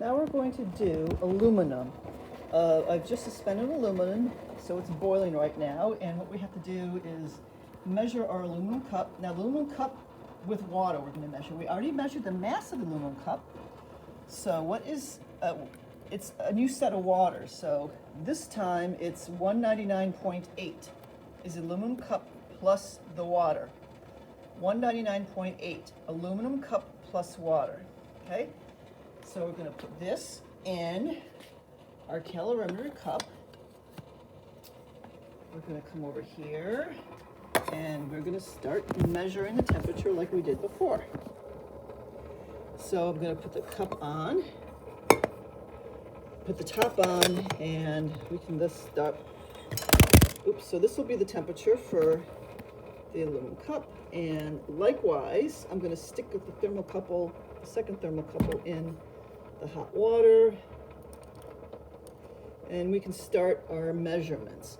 Now we're going to do aluminum. I've just suspended aluminum, so it's boiling right now, and what we have to do is measure our aluminum cup. Now, the aluminum cup with water we're going to measure. We already measured the mass of the aluminum cup, so what is, it's a new set of water, so this time it's 199.8 is aluminum cup plus the water. 199.8 aluminum cup plus water, okay? So we're going to put this in our calorimeter cup. We're going to come over here and we're going to start measuring the temperature like we did before. So I'm going to put the cup on, put the top on, and we can just start. Oops, so this will be the temperature for the aluminum cup. And likewise, I'm going to stick with the thermocouple, the second thermocouple in the hot water, and we can start our measurements.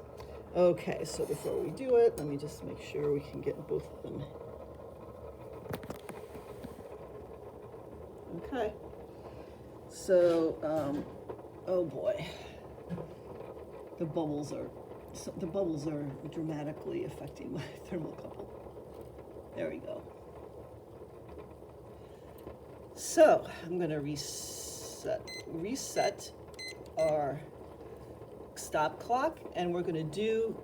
Okay, so before we do it, let me just make sure we can get both of them. Okay, so oh boy, the bubbles are dramatically affecting my thermocouple. There we go. So I'm going to reset our stop clock, and we're going to do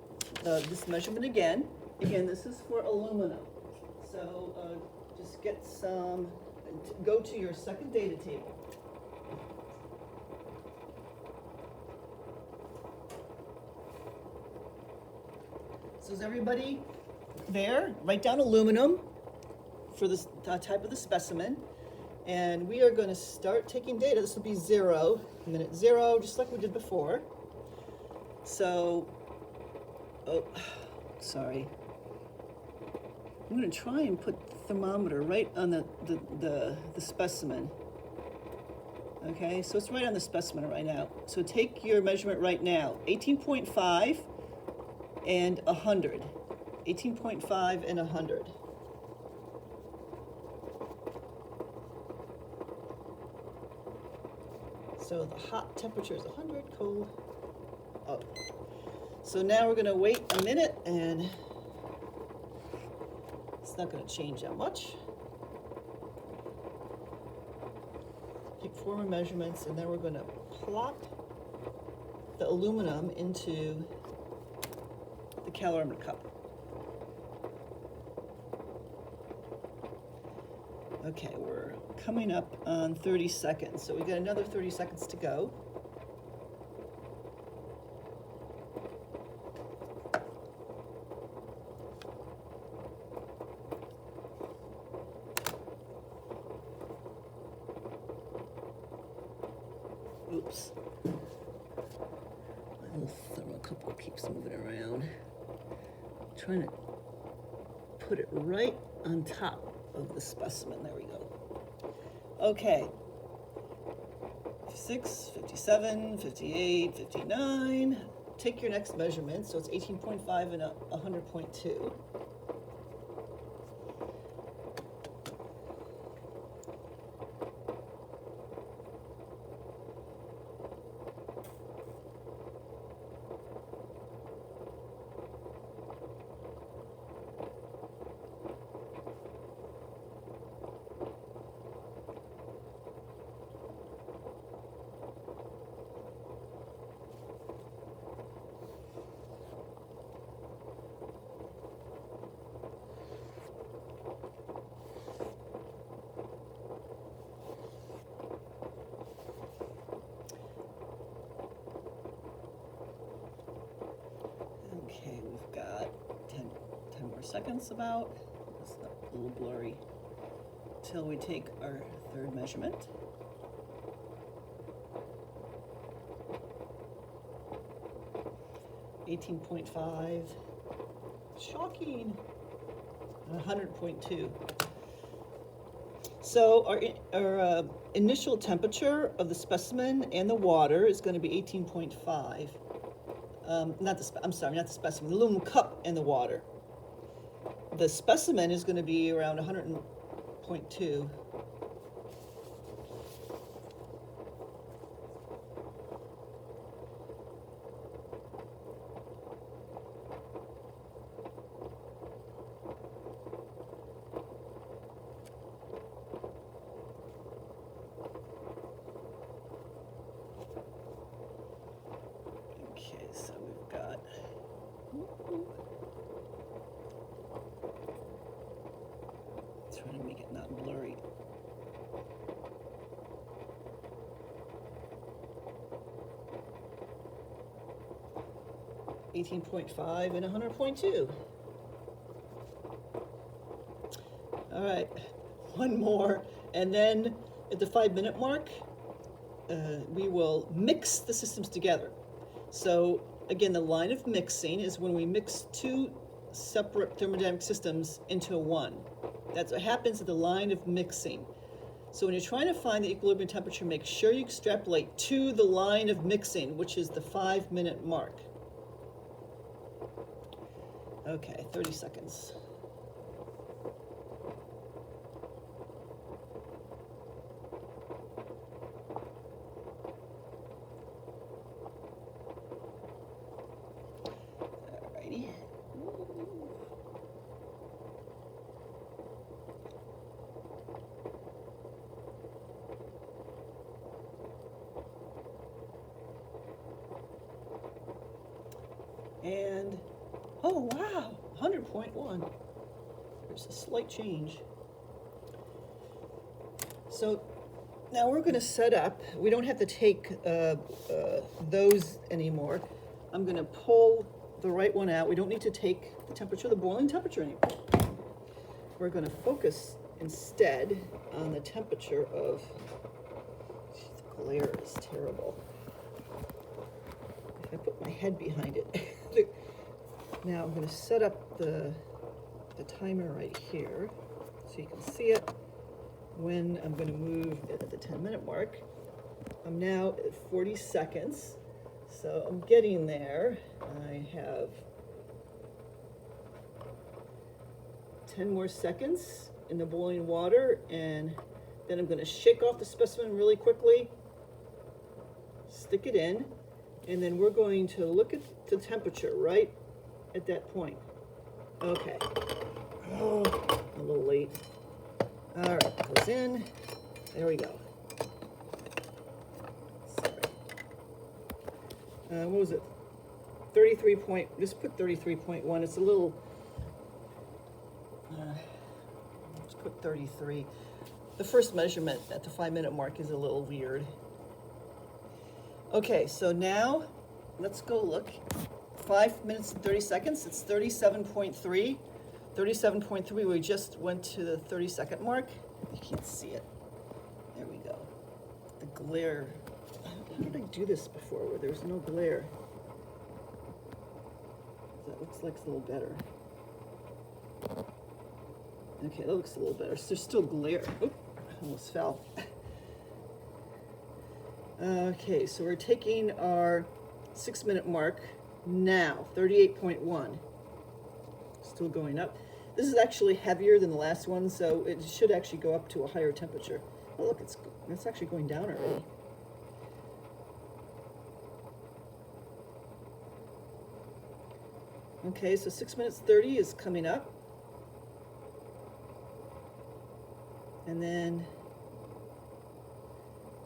this measurement again. Again, this is for aluminum. So just get some, go to your second data table. So is everybody there? Write down aluminum for this type of the specimen. And we are going to start taking data. This will be 0, minute 0, just like we did before. So, oh, sorry. I'm going to try and put the thermometer right on the specimen. Okay, so it's right on the specimen right now. So take your measurement right now. 18.5 and 100. 18.5 and 100. So the hot temperature is 100, cold, oh. So now we're gonna wait a minute, and it's not gonna change that much. Take 4 more measurements, and then we're gonna plop the aluminum into the calorimeter cup. Okay, we're coming up on 30 seconds, so we got another 30 seconds to go. Oops. My little thermocouple keeps moving around. I'm trying to put it right on top of the specimen. There we go. Okay. 56, 57, 58, 59. Take your next measurement. So it's 18.5 and 100.2. Okay, we've got 10 more seconds about. It's a little blurry. Till we take our third measurement. $18.5. Shocking. And 100.2. So our initial temperature of the specimen and the water is going to be 18.5. Not the specimen, the aluminum cup and the water. The specimen is going to be around 100.2. 18.5 and 100.2. All right, one more, and then at the 5-minute mark, we will mix the systems together. So again, the line of mixing is when we mix two separate thermodynamic systems into one. That's what happens at the line of mixing. So when you're trying to find the equilibrium temperature, make sure you extrapolate to the line of mixing, which is the 5-minute mark. Okay, 30 seconds. Alrighty. And, oh wow, 100.1. There's a slight change. So now we're going to set up, we don't have to take those anymore. I'm going to pull the right one out. We don't need to take the temperature, the boiling temperature anymore. We're going to focus instead on the temperature of, the glare is terrible. If I put my head behind it. Now I'm going to set up the timer right here so you can see it when I'm going to move it at the 10-minute mark. I'm now at 40 seconds, so I'm getting there. I have 10 more seconds in the boiling water, and then I'm going to shake off the specimen really quickly, stick it in, and then we're going to look at the temperature right at that point. Okay. Oh, a little late. All right, goes in. There we go. Sorry. What was it? 33 point, just put 33.1. It's a little, let's put 33. The first measurement at the 5-minute mark is a little weird. Okay, so now let's go look. 5 minutes and 30 seconds, it's 37.3. 37.3, we just went to the 30-second mark. You can't see it. There we go. The glare. How did I do this before where there's no glare? That looks like it's a little better. Okay, that looks a little better. So there's still glare. Oop, I almost fell. Okay, so we're taking our 6-minute mark now, 38.1. Still going up. This is actually heavier than the last one, so it should actually go up to a higher temperature. Oh, look, it's actually going down already. Okay, so 6 minutes 30 is coming up. And then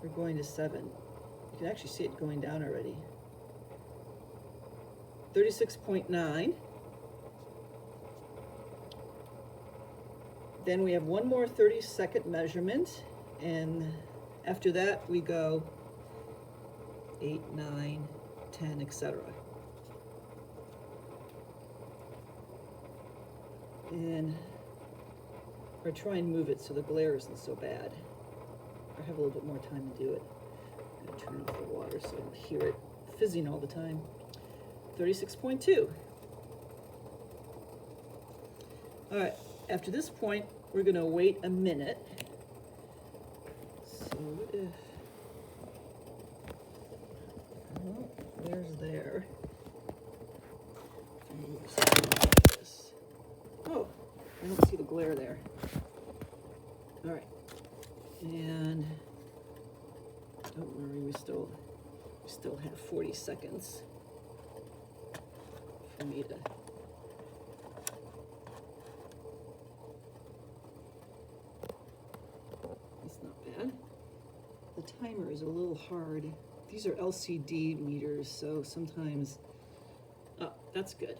we're going to 7. You can actually see it going down already. 36.9. Then we have one more 30-second measurement, and after that we go 8, 9, 10, etc. And or try and move it so the glare isn't so bad. I have a little bit more time to do it. I'm going to turn off the water so I don't hear it fizzing all the time. 36.2. All right, after this point, we're going to wait a minute. So if, well, there's there. Oh, I don't see the glare there. All right, and don't worry, we still have 40 seconds for me to. That's not bad. The timer is a little hard. These are LCD meters, so sometimes. Oh, that's good.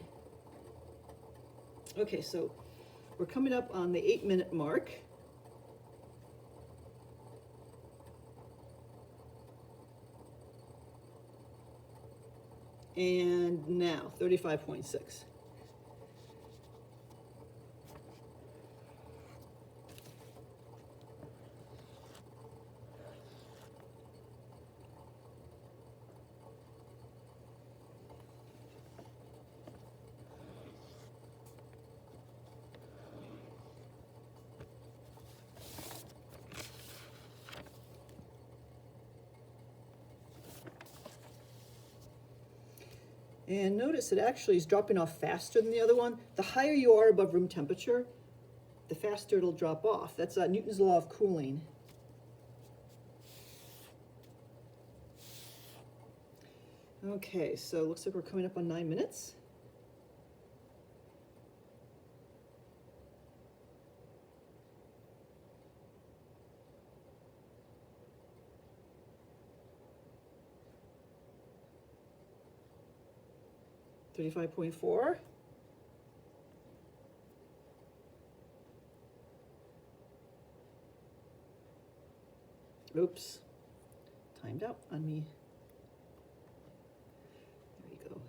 Okay, so we're coming up on the 8-minute mark. And now 35.6. And notice it actually is dropping off faster than the other one. The higher you are above room temperature, the faster it'll drop off. That's Newton's law of cooling. Okay, so it looks like we're coming up on 9 minutes. $35.4. Oops, timed out on me. There you go.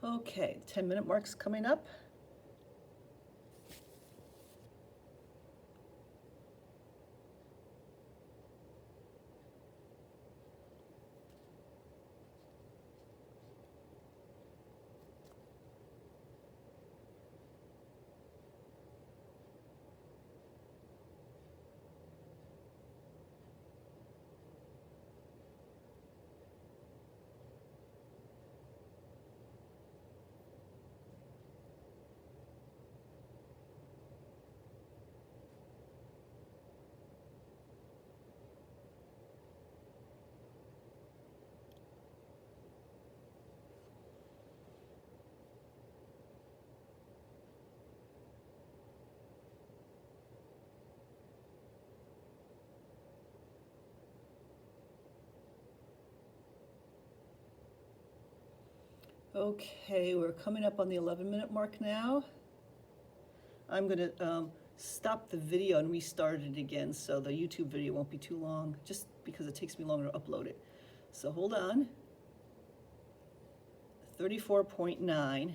Okay, 10-minute mark's coming up. Okay, we're coming up on the 11-minute mark now. I'm gonna stop the video and restart it again so the YouTube video won't be too long, just because it takes me longer to upload it. So hold on. 34.9.